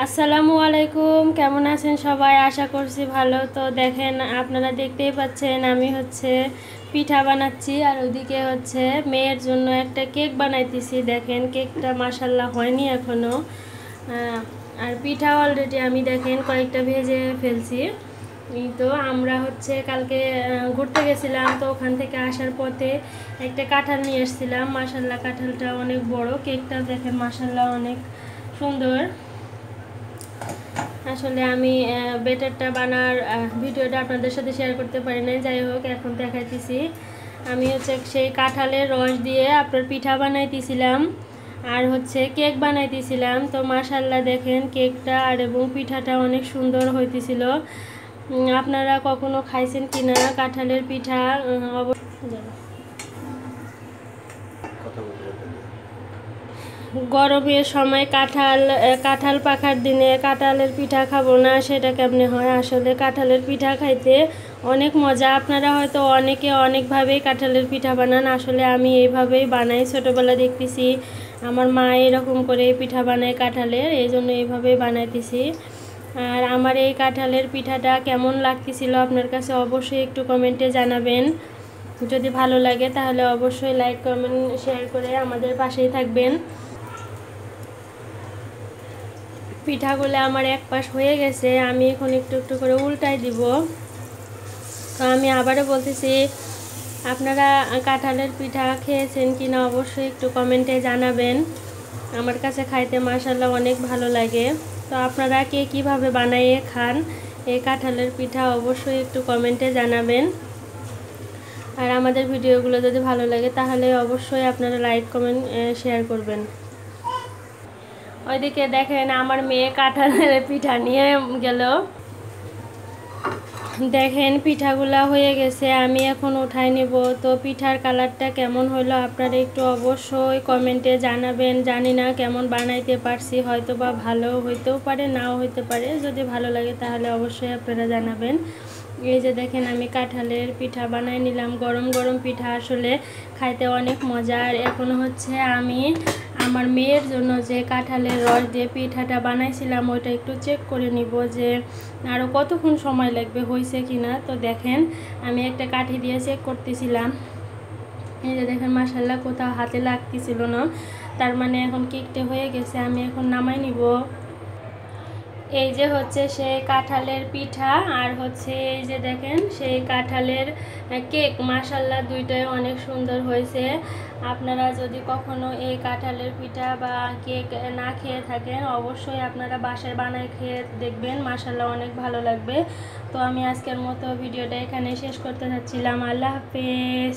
আসসালামু আলাইকুম, কেমন আছেন সবাই? আশা করছি ভালো। তো দেখেন, আপনারা দেখতেই পাচ্ছেন আমি পিঠা বানাচ্ছি, আর ওদিকে মেয়ের জন্য একটা কেক বানাইতেছি। দেখেন, কেকটা মাশাল্লাহ হয়নি এখনও। আর পিঠা অলরেডি আমি দেখেন কয়েকটা ভেজে ফেলছি। তো আমরা কালকে ঘুরতে গেছিলাম, তো ওখান থেকে আসার পথে একটা কাঁঠাল নিয়ে এসেছিলাম। মাশাল্লাহ কাঁঠালটা অনেক বড়, কেকটা দেখেন মাশাল্লাহ অনেক সুন্দর। আসলে আমি বেটারটা বানার ভিডিওটা আপনাদের সাথে শেয়ার করতে পারি না, যাই হোক এখন দেখাইতেছি। আমি সেই কাঁঠালের রস দিয়ে আপনার পিঠা বানাইতেছিলাম, আর কেক বানাইতেছিলাম। তো মাশাল্লাহ দেখেন কেকটা আর এবং পিঠাটা অনেক সুন্দর হইতেছিল। আপনারা কখনো খাইছেন কিনা কাঁঠালের পিঠা? অবশ্যই। গরমের সময় কাঁঠাল পাকার দিনে কাঁঠালের পিঠা খাবো না, সেটা কেমনে হয়? আসলে কাঁঠালের পিঠা খাইতে অনেক মজা। আপনারা হয়তো অনেকে অনেকভাবেই কাঁঠালের পিঠা বানান, আসলে আমি এইভাবেই বানাই। ছোটোবেলা দেখতেছি আমার মা এরকম করে পিঠা বানায় কাঁঠালের, এই জন্য এইভাবেই বানাইতেছি। আর আমার এই কাঁঠালের পিঠাটা কেমন লাগতেছিল আপনার কাছে অবশ্যই একটু কমেন্টে জানাবেন। যদি ভালো লাগে তাহলে অবশ্যই লাইক কমেন্ট শেয়ার করে আমাদের পাশেই থাকবেন। পিঠাগুলো আমার এক পাশ হয়ে গেছে, আমি এখন একটু একটু করে উল্টাই দিব। তো আমি আবারও বলতেছি, আপনারা কাঁঠালের পিঠা খেয়েছেন কিনা অবশ্যই একটু কমেন্টে জানাবেন। আমার কাছে খাইতে মাশাল্লাহ অনেক ভালো লাগে। তো আপনারা কে কীভাবে বানাইয়ে খান এই কাঁঠালের পিঠা অবশ্যই একটু কমেন্টে জানাবেন। আর আমাদের ভিডিওগুলো যদি ভালো লাগে তাহলে অবশ্যই আপনারা লাইক কমেন্ট শেয়ার করবেন। ওইদিকে দেখেন আমার মেয়ে কাঁঠালের পিঠা নিয়ে গেল। দেখেন পিঠাগুলা হয়ে গেছে, আমি এখন উঠাই নেব। তো পিঠার কালারটা কেমন হলো আপনারা একটু অবশ্যই কমেন্টে জানাবেন। জানি না কেমন বানাইতে পারছি, হয়তো বা ভালো হইতেও পারে, নাও হইতে পারে। যদি ভালো লাগে তাহলে অবশ্যই আপনারা জানাবেন। এই যে দেখেন আমি কাঁঠালের পিঠা বানাই নিলাম। গরম গরম পিঠা আসলে খাইতে অনেক মজা। আর এখন আমি আমার মেয়ের জন্য যে কাঁঠালের রস দিয়ে পিঠাটা বানাইছিলাম ওইটা একটু চেক করে নিব যে আরও কতক্ষণ সময় লাগবে, হয়েছে কি না। তো দেখেন আমি একটা কাঠি দিয়ে চেক করতেছিলাম। এই যে দেখেন মাশাল্লাহ কোথাও হাতে লাগতেছিল না, তার মানে এখন কেকটা হয়ে গেছে। আমি এখন নামাই নিব। এই যে সেই কাঁঠালের পিঠা, আর এই যে দেখেন সেই কাঁঠালের কেক। মাশাল্লাহ দুইটাই অনেক সুন্দর হয়েছে। আপনারা যদি কখনো এই কাঁঠালের পিঠা বা কেক না খেয়ে থাকেন অবশ্যই আপনারা বাসায় বানায় খেয়ে দেখবেন, মাশাল্লাহ অনেক ভালো লাগবে। তো আমি আজকের মতো ভিডিওটা এখানে শেষ করতে চাচ্ছিলাম। আল্লাহ হাফেজ।